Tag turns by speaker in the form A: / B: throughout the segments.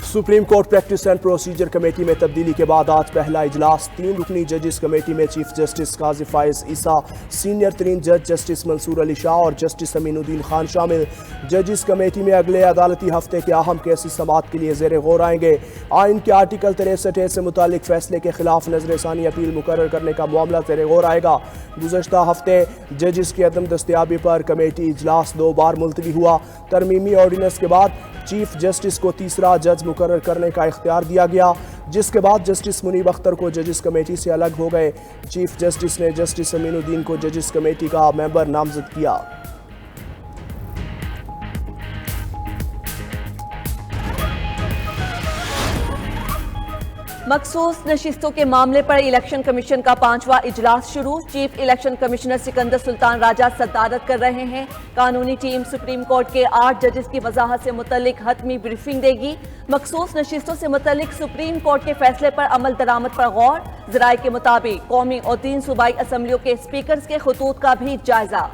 A: Supreme court practice and procedure committee में तब्दीली के बाद आज पहला इजलास। 3 रुकनी जजेस कमेटी में चीफ जस्टिस काजी फाइज ईसा, सीनियर तरीन जज जस्टिस मंसूर अली शाह और जस्टिस अमीनुद्दीन खान शामिल। जजेस कमेटी में अगले अदालती हफ्ते के अहम केसेस समाअत के लिए ज़ेर गौर आएंगे। आइन के आर्टिकल 63A से मुतालिक फैसले के खिलाफ नजरसानी अपील मुकर्रर करने का मामला ज़ेर गौर आएगा। गुज़श्ता हफ्ते जजेस की अदम दस्तयाबी पर कमेटी इजलास 2 बार मुलतवी हुआ। तरमीमी ऑर्डिनेंस के बाद चीफ जस्टिस को तीसरा जज मुकर्रर करने का इख्तियार दिया गया, जिसके बाद जस्टिस मुनीब अख्तर को जजेस कमेटी से अलग हो गए। चीफ जस्टिस ने जस्टिस अमीनुद्दीन को जजेस कमेटी का मेंबर नामजद किया।
B: मखसूस नशिस्तों के मामले पर इलेक्शन कमीशन का 5वां इजलास शुरू। Chief election commissioner Sikandar Sultan Raja सदारत कर रहे हैं। कानूनी टीम सुप्रीम कोर्ट के 8 जजेस की वजाहत से मुतल्लिक हतमी ब्रीफिंग देगी। मखसूस नशिस्तों से मुतल्लिक सुप्रीम कोर्ट के फैसले पर अमल दरामद पर गौर। ज़राए के मुताबिक कौमी और 3 सूबाई असम्बलियों के स्पीकर्स के खतूत का भी जायजा।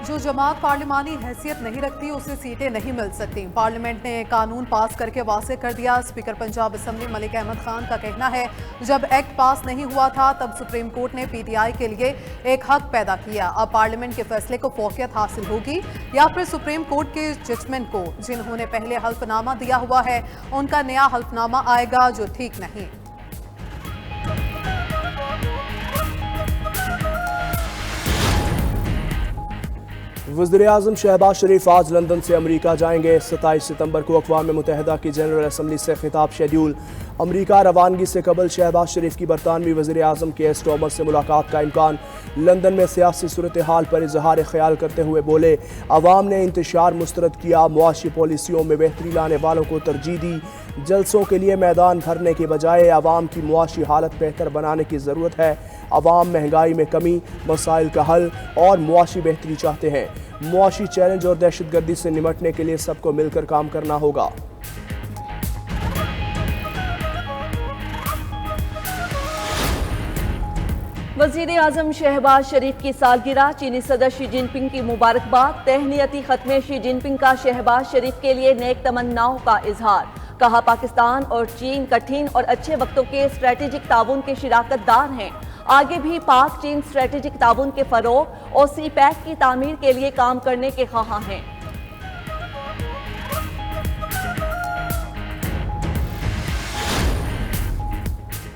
C: जो जमात पार्लिमानी हैसियत नहीं रखती उसे सीटें नहीं मिल सकती। पार्लियामेंट ने कानून पास करके वाज़ेह कर दिया। स्पीकर पंजाब असम्बली मलिक अहमद खान का कहना है, जब एक्ट पास नहीं हुआ था तब सुप्रीम कोर्ट ने PTI के लिए एक हक पैदा किया। अब पार्लियामेंट के फैसले को फौकियत हासिल होगी या फिर सुप्रीम कोर्ट के जजमेंट को जिन्होंने पहले हल्फनामा दिया हुआ है उनका नया हल्फनामा आएगा जो ठीक नहीं।
A: वज़ीर-ए-आज़म शहबाज शरीफ आज लंदन से अमरीका जाएंगे। 27 सितंबर को अक़वाम मुत्तहिदा की जनरल असम्बली से खिताब शेड्यूल। अमरीका रवानगी से कबल शहबाज शरीफ की बरतानवी वज़ीर-ए-आज़म केयर स्टार्मर से मुलाकात का इम्कान। लंदन में सियासी सूरत हाल पर इजहार ख्याल करते हुए बोले, अवाम ने इंतशार मुस्तरद किया, मुआशी पॉलिसियों में बेहतरी लाने वालों को तरजीह दी। जलसों के लिए मैदान भरने के बजाय अवाम की मुआशी हालत बेहतर बनाने की ज़रूरत है। अवाम महंगाई में कमी, मसाइल का हल और मुआशी बेहतरी चाहते हैं। मुआशी चैलेंज और दहशतगर्दी से निमटने के लिए सबको मिलकर काम करना होगा।
B: वज़ीर-ए-आज़म शहबाज शरीफ की सालगिरह। चीनी सदर शी जिनपिंग की मुबारकबाद। तहनीती खत्मे शी जिनपिंग का शहबाज शरीफ के लिए नेक तमन्नाओं का इजहार। कहा, पाकिस्तान और चीन कठिन और अच्छे वक्तों के स्ट्रेटेजिक ताउन के शिराकतदार हैं। आगे भी पाक चीन स्ट्रेटेजिक ताउन के फरोग और CPEC की तामीर के लिए काम करने के ख्वाहां हैं।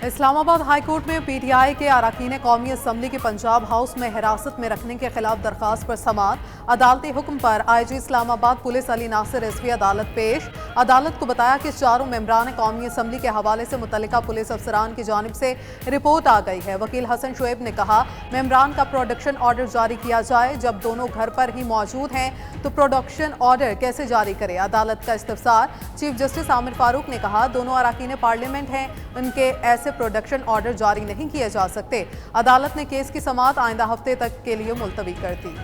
C: इस्लामाबाद हाई कोर्ट में PTI के अरकान कौमी असम्बली की पंजाब हाउस में हिरासत में रखने के खिलाफ दरखास्त पर समाअत। अदालती हुक्म पर IG इस्लामाबाद पुलिस अली नासिर रिजवी अदालत पेश। अदालत को बताया कि चारों मेंबरान कौमी असम्बली के हवाले से मुतल्लिका पुलिस अफसरान की जानिब से रिपोर्ट आ गई है। वकील हसन शुएब ने कहा, मेंबरान का प्रोडक्शन ऑर्डर जारी किया जाए। जब दोनों घर पर ही मौजूद हैं तो प्रोडक्शन ऑर्डर कैसे जारी करे। अदालत का इस्तफसार। चीफ जस्टिस आमिर फारूक ने कहा, दोनों अरकान पार्लियामेंट हैं, उनके ऐसे प्रोडक्शन ऑर्डर जारी नहीं किए जा सकते। अदालत ने केस की समाअत आइंदा हफ्ते तक के लिए मुलतवी कर दी।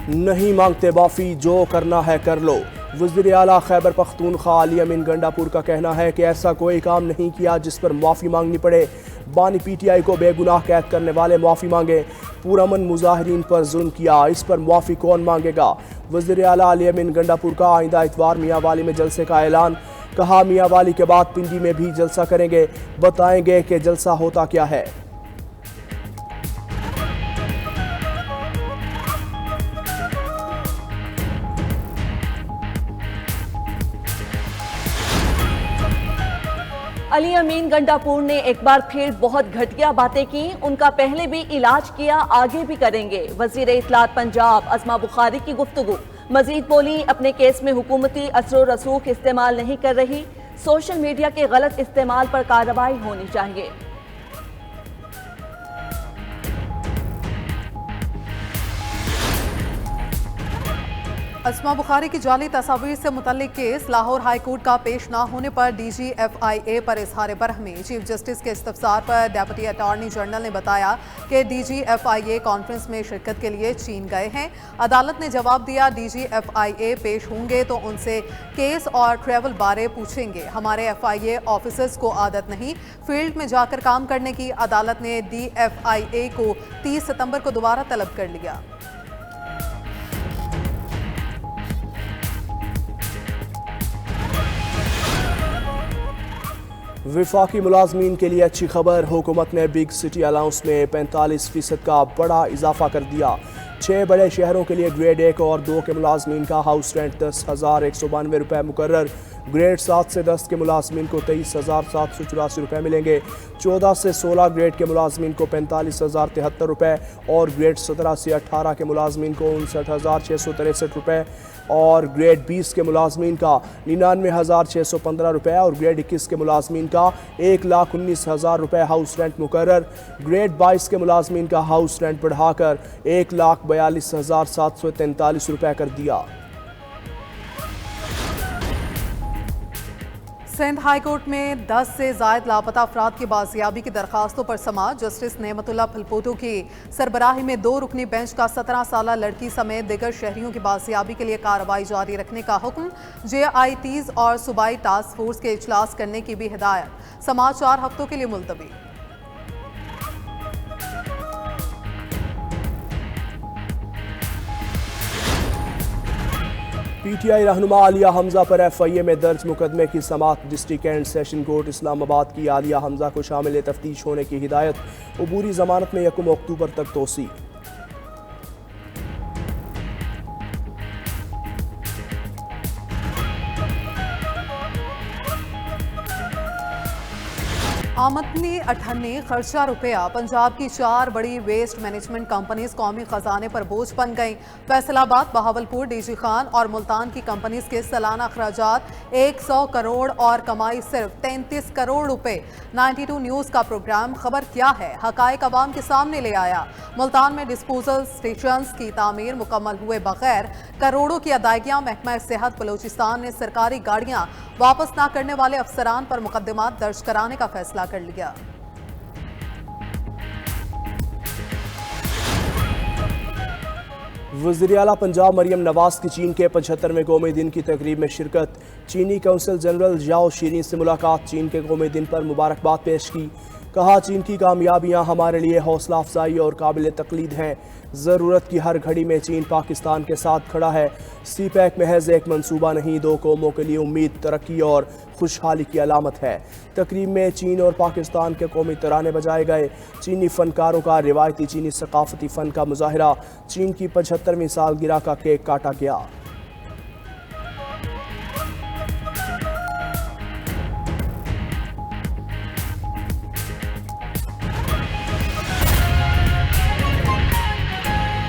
A: नहीं मांगते माफी, जो करना है कर लो। वज़ीर आला खैबर पख्तूनख्वा अली अमीन गंडापुर का कहना है कि ऐसा कोई काम नहीं किया जिस पर माफ़ी मांगनी पड़े। बानी PTI को बेगुनाह कैद करने वाले माफ़ी मांगे। पुरअमन मुजाहिरीन पर जुल्म किया, इस पर माफ़ी कौन मांगेगा। वज़ीर आला अली अमीन गंडापुर का आइंदा इतवार मियांवाली में जलसे का ऐलान। कहा, मियांवाली के बाद पिंडी में भी जलसा करेंगे, बताएंगे कि जलसा होता क्या है।
B: अली अमीन गंडापुर ने एक बार फिर बहुत घटिया बातें की। उनका पहले भी इलाज किया, आगे भी करेंगे। वजीर इत्तलात पंजाब अस्मा बुखारी की गुफ्तगू। मजीद बोली, अपने केस में हुकूमती असर व रसूख इस्तेमाल नहीं कर रही। सोशल मीडिया के गलत इस्तेमाल पर कार्रवाई होनी चाहिए।
C: अस्मा बुखारी की जाली तस्वीर से मुतल्लिक केस लाहौर हाई कोर्ट का पेश ना होने पर DGFIA पर इजहार बरहमी। चीफ जस्टिस के इस्तफसार पर डेप्यूटी अटॉर्नी जनरल ने बताया कि DGFIA कॉन्फ्रेंस में शिरकत के लिए चीन गए हैं। अदालत ने जवाब दिया, DGFIA पेश होंगे तो उनसे केस और ट्रैवल बारे पूछेंगे। हमारे FIA ऑफिसर्स को आदत नहीं फील्ड में जाकर काम करने की। अदालत ने DFIA को 30 सितंबर को दोबारा तलब कर लिया।
A: विफाकी मुलाजमीन के लिए अच्छी खबर, हुकूमत ने बिग सिटी अलाउंस में 45% का बड़ा इजाफा कर दिया। 6 बड़े शहरों के लिए ग्रेड 1 और 2 के मुलाजमीन का हाउस रेंट 10,192 रुपये मुकर्रर। ग्रेड 7 से 10 के मुलाजमीन को 23,784 रुपये मिलेंगे। 14 से 16 ग्रेड के मुलाजमीन को 45,073 रुपये और ग्रेड 17 से 18 के मुलाजमीन को 59,663 रुपये और ग्रेड 20 के मुलाजमीन का 99,615 रुपये और ग्रेड 21 के मुलाजमीन का 1,19,000 रुपये हाउस रेंट मुकर्रर। ग्रेड 22 के मुलाजमीन का हाउस रेंट बढ़ाकर 1,42,743 रुपये कर दिया।
C: सिंध हाई कोर्ट में 10 से जायद लापता अफराद की बाजियाबी की दरखास्तों पर समाअत। जस्टिस नेमतुल्लाह फलपोटो की सरबराही में 2 रुकनी बेंच का 17 साला लड़की समेत दिगर शहरियों की बाजियाबी के लिए कार्रवाई जारी रखने का हुक्म। JITs और सूबाई टास्क फोर्स के इजलास करने की भी हिदायत। समाअत 4 हफ्तों के लिए मुलतवी।
A: PTI रहनुमा आलिया हमजा पर FIA में दर्ज मुकदमे की समाअत। District and session court Islamabad की आलिया हमजा को शामिल तफ्तीश होने की हिदायत। अबूरी जमानत में 1 अक्टूबर तक तोसी।
C: आमदनी 98 खर्चा रुपया। पंजाब की 4 बड़ी वेस्ट मैनेजमेंट कंपनीज कौमी खजाने पर बोझ बन गईं। फैसलाबाद, बहावलपुर, DG खान और मुल्तान की कंपनीज के सालाना अखराजात 100 करोड़ और कमाई सिर्फ 33 करोड़ रुपए। 92 न्यूज़ का प्रोग्राम खबर क्या है हकायक अवाम के सामने ले आया। मुल्तान में डिस्पोजल स्टेशंस की तामीर मुकम्मल हुए बगैर करोड़ों की अदायगियां। महकमा सेहत बलोचिस्तान ने सरकारी गाड़ियां वापस न करने वाले अफसरान पर मुकदमात दर्ज कराने का फैसला कर लिया।
A: वज़ीर-ए-आला पंजाब मरियम नवाज की चीन के 75वें कौमी दिन की तकरीब में शिरकत। चीनी कौंसल जनरल जाओ शीरीन से मुलाकात। चीन के कौमी दिन पर मुबारकबाद पेश की। कहा, चीन की कामयाबियां हमारे लिए हौसला अफजाई और काबिल तकलीद हैं। ज़रूरत की हर घड़ी में चीन पाकिस्तान के साथ खड़ा है। CPEC महज एक मंसूबा नहीं, 2 कौमों के लिए उम्मीद, तरक्की और खुशहाली की अलामत है। तकरीब में चीन और पाकिस्तान के कौमी तराने बजाए गए। चीनी फनकारों का रिवायती चीनी सकाफती फ़न का मुजाहरा। चीन की 75वीं सालगिरह का केक काटा गया।